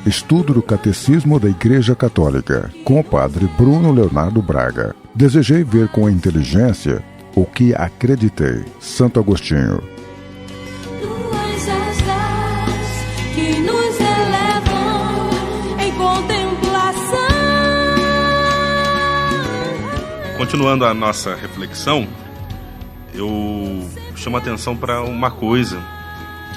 Estudo do Catecismo da Igreja Católica, com o Padre Bruno Leonardo Braga. Desejei ver com a inteligência o que acreditei. Santo Agostinho. Tuas asas que nos elevam em contemplação. Continuando a nossa reflexão, eu chamo a atenção para uma coisa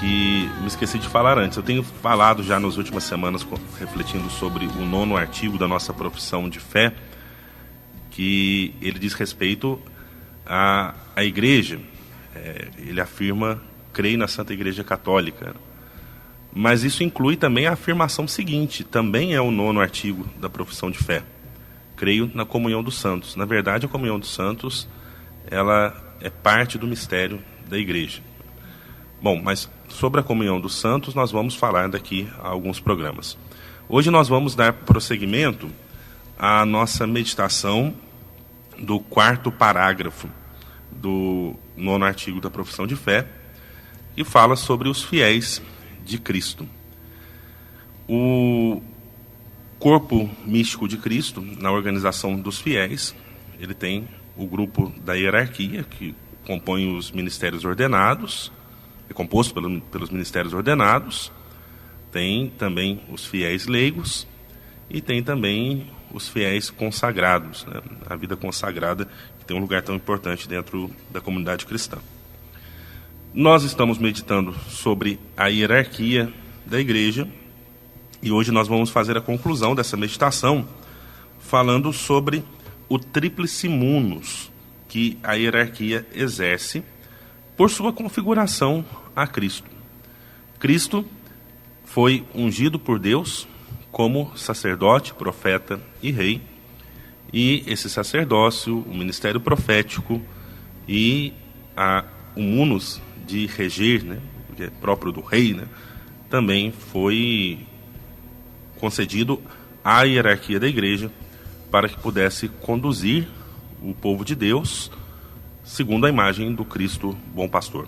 que me esqueci de falar antes. Eu tenho falado já nas últimas semanas, refletindo sobre o 9º artigo da nossa profissão de fé, que ele diz respeito à Igreja. Ele afirma, creio na Santa Igreja Católica. Mas isso inclui também a afirmação seguinte, também é o 9º artigo da profissão de fé. Creio na comunhão dos santos. Na verdade, a comunhão dos santos, ela é parte do mistério da Igreja. Bom, mas sobre a comunhão dos santos nós vamos falar daqui a alguns programas. Hoje nós vamos dar prosseguimento à nossa meditação do 4º parágrafo do 9º artigo da profissão de fé, que fala sobre os fiéis de Cristo. O corpo místico de Cristo, na organização dos fiéis, ele tem o grupo da hierarquia, que compõe os ministérios ordenados, é composto pelos ministérios ordenados, tem também os fiéis leigos e tem também os fiéis consagrados, né? A vida consagrada, que tem um lugar tão importante dentro da comunidade cristã. Nós estamos meditando sobre a hierarquia da Igreja e hoje nós vamos fazer a conclusão dessa meditação falando sobre o tríplice munus que a hierarquia exerce por sua configuração a Cristo. Cristo foi ungido por Deus como sacerdote, profeta e rei, e esse sacerdócio, o ministério profético e o munus de reger, né, que é próprio do rei, né, também foi concedido à hierarquia da Igreja para que pudesse conduzir o povo de Deus segundo a imagem do Cristo bom pastor.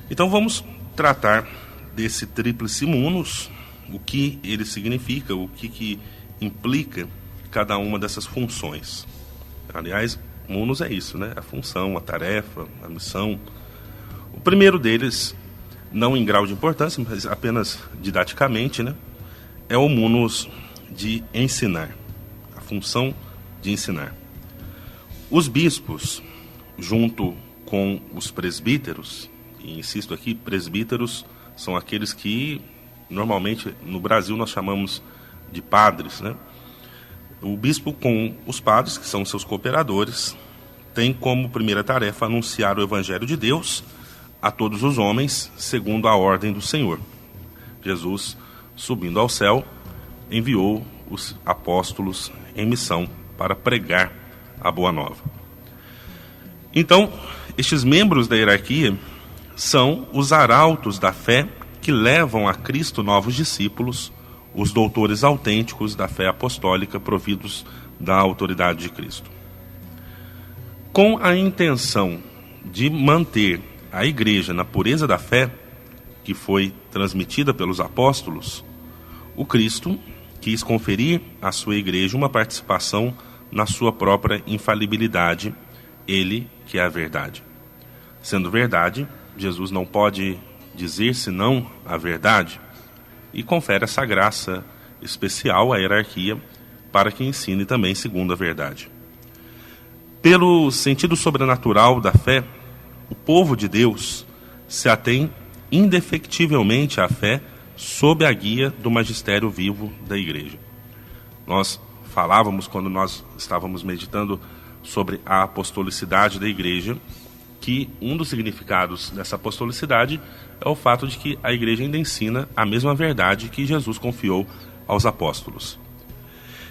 Então vamos tratar desse tríplice munus, o que ele significa, o que implica cada uma dessas funções. Aliás, munus é isso, né? A função, a tarefa, a missão. O primeiro deles, não em grau de importância, mas apenas didaticamente, né? É o munus de ensinar, a função de ensinar. Os bispos, junto com os presbíteros, e insisto aqui, presbíteros são aqueles que normalmente no Brasil nós chamamos de padres, né? O bispo com os padres, que são seus cooperadores, tem como primeira tarefa anunciar o Evangelho de Deus a todos os homens, segundo a ordem do Senhor. Jesus, subindo ao céu, enviou os apóstolos em missão para pregar a boa nova. Então, estes membros da hierarquia são os arautos da fé que levam a Cristo novos discípulos, os doutores autênticos da fé apostólica providos da autoridade de Cristo. Com a intenção de manter a Igreja na pureza da fé, que foi transmitida pelos apóstolos, o Cristo quis conferir à sua Igreja uma participação na sua própria infalibilidade, ele que é a verdade. Sendo verdade, Jesus não pode dizer senão a verdade e confere essa graça especial à hierarquia para que ensine também segundo a verdade. Pelo sentido sobrenatural da fé, o povo de Deus se atém indefectivelmente à fé sob a guia do magistério vivo da Igreja. Nós falávamos, quando nós estávamos meditando sobre a apostolicidade da Igreja, que um dos significados dessa apostolicidade é o fato de que a Igreja ainda ensina a mesma verdade que Jesus confiou aos apóstolos.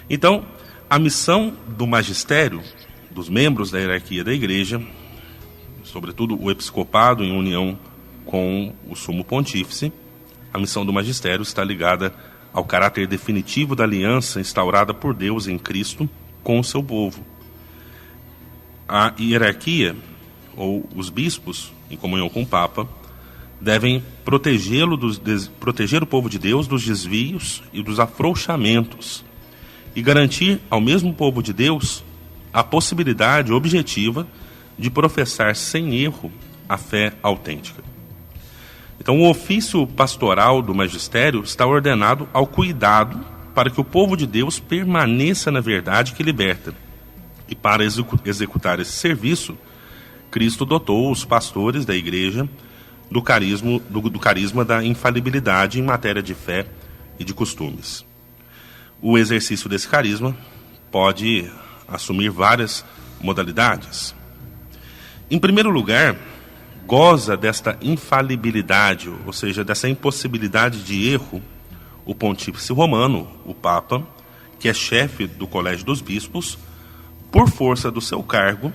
Então, a missão do magistério, dos membros da hierarquia da Igreja, sobretudo o episcopado em união com o sumo pontífice, a missão do magistério está ligada ao caráter definitivo da aliança instaurada por Deus em Cristo com o seu povo. A hierarquia, ou os bispos, em comunhão com o Papa, devem proteger o povo de Deus dos desvios e dos afrouxamentos e garantir ao mesmo povo de Deus a possibilidade objetiva de professar sem erro a fé autêntica. Então, o ofício pastoral do magistério está ordenado ao cuidado para que o povo de Deus permaneça na verdade que liberta. E para executar esse serviço, Cristo dotou os pastores da igreja do carisma da infalibilidade em matéria de fé e de costumes. O exercício desse carisma pode assumir várias modalidades. Em primeiro lugar, goza desta infalibilidade, ou seja, dessa impossibilidade de erro, o pontífice romano, o Papa, que é chefe do Colégio dos Bispos, por força do seu cargo,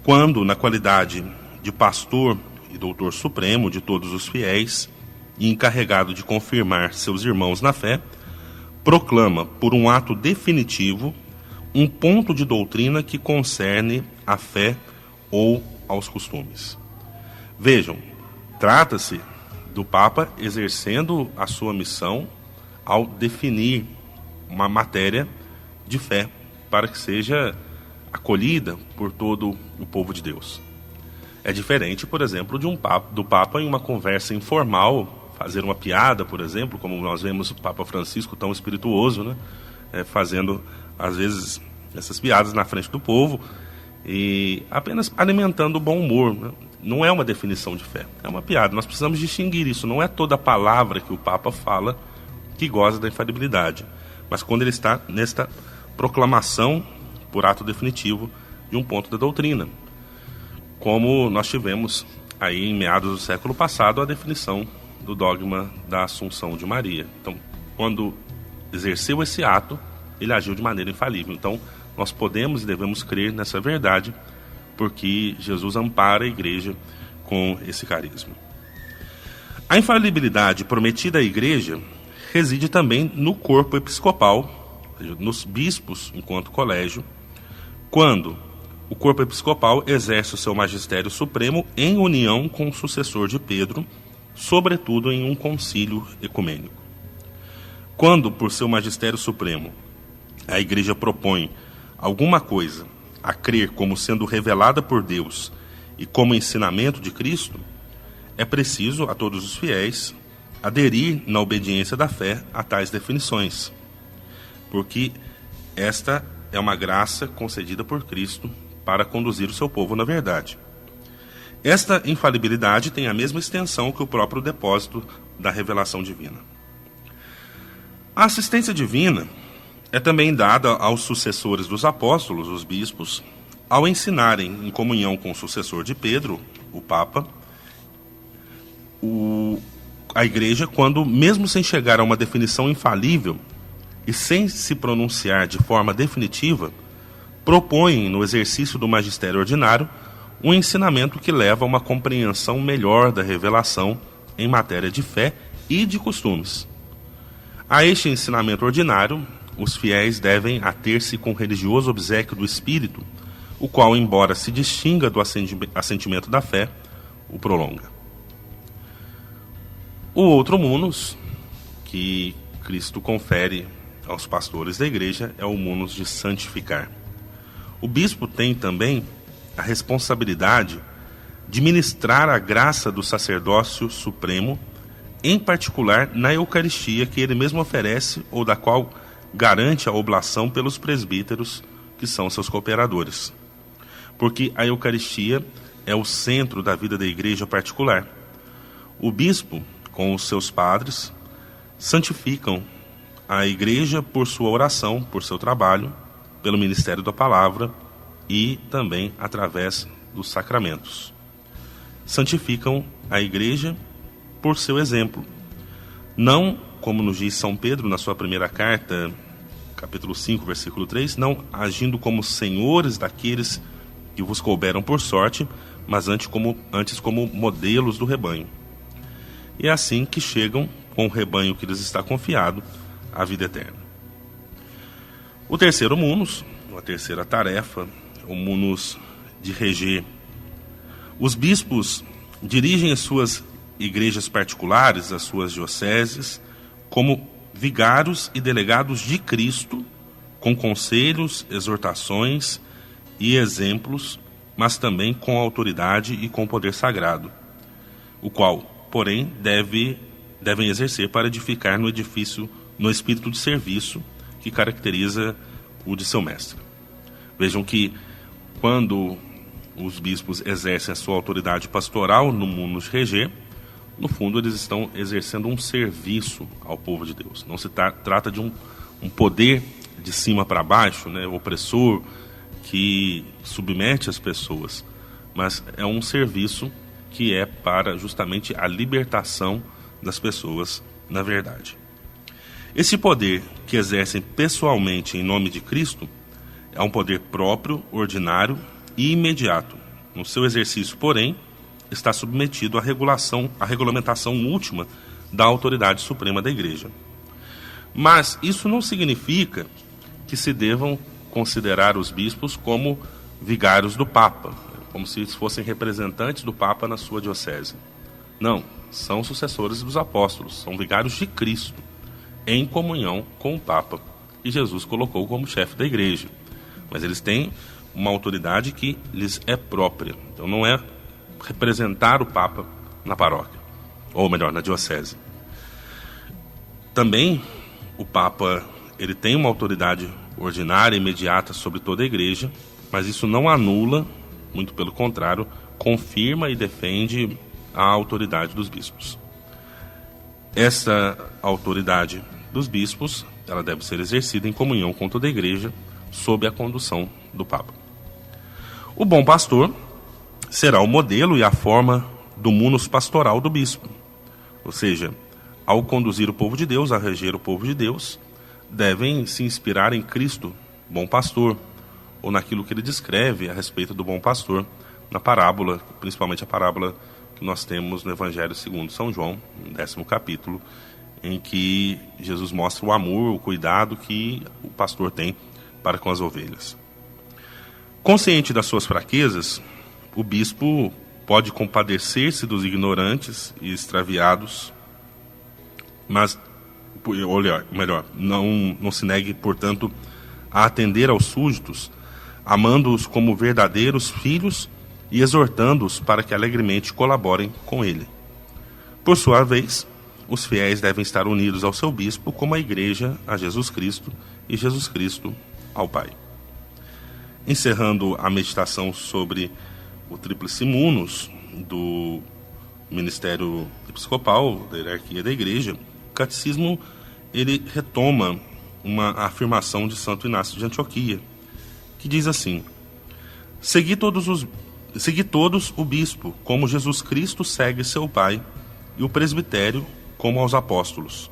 quando, na qualidade de pastor e doutor supremo de todos os fiéis e encarregado de confirmar seus irmãos na fé, proclama, por um ato definitivo, um ponto de doutrina que concerne à fé ou aos costumes. Vejam, trata-se do Papa exercendo a sua missão ao definir uma matéria de fé para que seja acolhida por todo o povo de Deus. É diferente, por exemplo, do Papa em uma conversa informal, fazer uma piada, por exemplo, como nós vemos o Papa Francisco tão espirituoso, né? Fazendo, às vezes, essas piadas na frente do povo e apenas alimentando o bom humor, né? Não é uma definição de fé, é uma piada. Nós precisamos distinguir isso. Não é toda palavra que o Papa fala que goza da infalibilidade, mas quando ele está nesta proclamação, por ato definitivo, de um ponto da doutrina. Como nós tivemos aí em meados do século passado a definição do dogma da Assunção de Maria. Então, quando exerceu esse ato, ele agiu de maneira infalível. Então, nós podemos e devemos crer nessa verdade, porque Jesus ampara a igreja com esse carisma. A infalibilidade prometida à igreja reside também no corpo episcopal, ou seja, nos bispos enquanto colégio, quando o corpo episcopal exerce o seu magistério supremo em união com o sucessor de Pedro, sobretudo em um concílio ecumênico. Quando, por seu magistério supremo, a igreja propõe alguma coisa a crer como sendo revelada por Deus e como ensinamento de Cristo, é preciso a todos os fiéis aderir na obediência da fé a tais definições, porque esta é uma graça concedida por Cristo para conduzir o seu povo na verdade. Esta infalibilidade tem a mesma extensão que o próprio depósito da revelação divina. A assistência divina é também dada aos sucessores dos apóstolos, os bispos, ao ensinarem, em comunhão com o sucessor de Pedro, o Papa, a igreja, quando, mesmo sem chegar a uma definição infalível e sem se pronunciar de forma definitiva, propõem, no exercício do magistério ordinário, um ensinamento que leva a uma compreensão melhor da revelação em matéria de fé e de costumes. A este ensinamento ordinário, os fiéis devem ater-se com o religioso obséquio do Espírito, o qual, embora se distinga do assentimento da fé, o prolonga. O outro munus que Cristo confere aos pastores da igreja é o munus de santificar. O bispo tem também a responsabilidade de ministrar a graça do sacerdócio supremo, em particular na Eucaristia que ele mesmo oferece ou da qual garante a oblação pelos presbíteros, que são seus cooperadores. Porque a Eucaristia é o centro da vida da igreja particular. O bispo, com os seus padres, santificam a igreja por sua oração, por seu trabalho, pelo ministério da palavra e também através dos sacramentos. Santificam a igreja por seu exemplo. Não, como nos diz São Pedro na sua primeira carta, capítulo 5, versículo 3, não agindo como senhores daqueles que vos couberam por sorte, mas antes como modelos do rebanho. E é assim que chegam, com o rebanho que lhes está confiado, à vida eterna. O terceiro munus, a terceira tarefa, o munus de reger. Os bispos dirigem as suas igrejas particulares, as suas dioceses, como vigários e delegados de Cristo, com conselhos, exortações e exemplos, mas também com autoridade e com poder sagrado, o qual, porém, devem exercer para edificar no edifício, no espírito de serviço que caracteriza o de seu mestre. Vejam que, quando os bispos exercem a sua autoridade pastoral no munus reger, no fundo eles estão exercendo um serviço ao povo de Deus. Não se trata de um poder de cima para baixo, né, opressor, que submete as pessoas, mas é um serviço que é para justamente a libertação das pessoas na verdade. Esse poder que exercem pessoalmente em nome de Cristo é um poder próprio, ordinário e imediato. No seu exercício, porém, está submetido à regulamentação última da autoridade suprema da Igreja. Mas isso não significa que se devam considerar os bispos como vigários do Papa, como se fossem representantes do Papa na sua diocese. Não, são sucessores dos apóstolos, são vigários de Cristo, em comunhão com o Papa, que Jesus colocou como chefe da Igreja. Mas eles têm uma autoridade que lhes é própria. Então não é representar o Papa na paróquia, ou melhor, na diocese. Também o Papa, ele tem uma autoridade ordinária, imediata sobre toda a Igreja, mas isso não anula, muito pelo contrário, confirma e defende a autoridade dos bispos. Essa autoridade dos bispos, ela deve ser exercida em comunhão com toda a Igreja, sob a condução do Papa. O bom pastor será o modelo e a forma do munus pastoral do bispo. Ou seja, ao conduzir o povo de Deus, a reger o povo de Deus, devem se inspirar em Cristo, bom pastor, ou naquilo que ele descreve a respeito do bom pastor, na parábola, principalmente a parábola que nós temos no Evangelho segundo São João, no 10º capítulo, em que Jesus mostra o amor, o cuidado que o pastor tem para com as ovelhas. Consciente das suas fraquezas, o bispo pode compadecer-se dos ignorantes e extraviados, mas, melhor, não se negue, portanto, a atender aos súditos, amando-os como verdadeiros filhos e exortando-os para que alegremente colaborem com ele. Por sua vez, os fiéis devem estar unidos ao seu bispo, como a Igreja a Jesus Cristo e Jesus Cristo ao Pai. Encerrando a meditação sobre o Tríplice Munus do Ministério Episcopal, da hierarquia da Igreja, o Catecismo ele retoma uma afirmação de Santo Inácio de Antioquia, que diz assim: Segui todos o bispo, como Jesus Cristo segue seu Pai, e o presbitério, como aos apóstolos.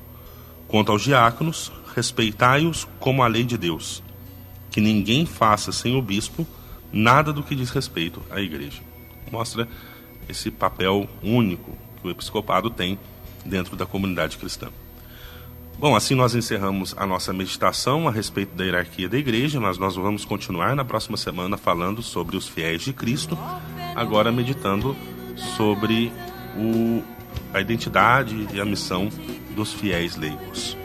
Quanto aos diáconos, respeitai-os como a lei de Deus, que ninguém faça sem o bispo nada do que diz respeito à Igreja. Mostra esse papel único que o episcopado tem dentro da comunidade cristã. Bom, assim nós encerramos a nossa meditação a respeito da hierarquia da Igreja, mas nós vamos continuar na próxima semana falando sobre os fiéis de Cristo, agora meditando sobre a identidade e a missão dos fiéis leigos.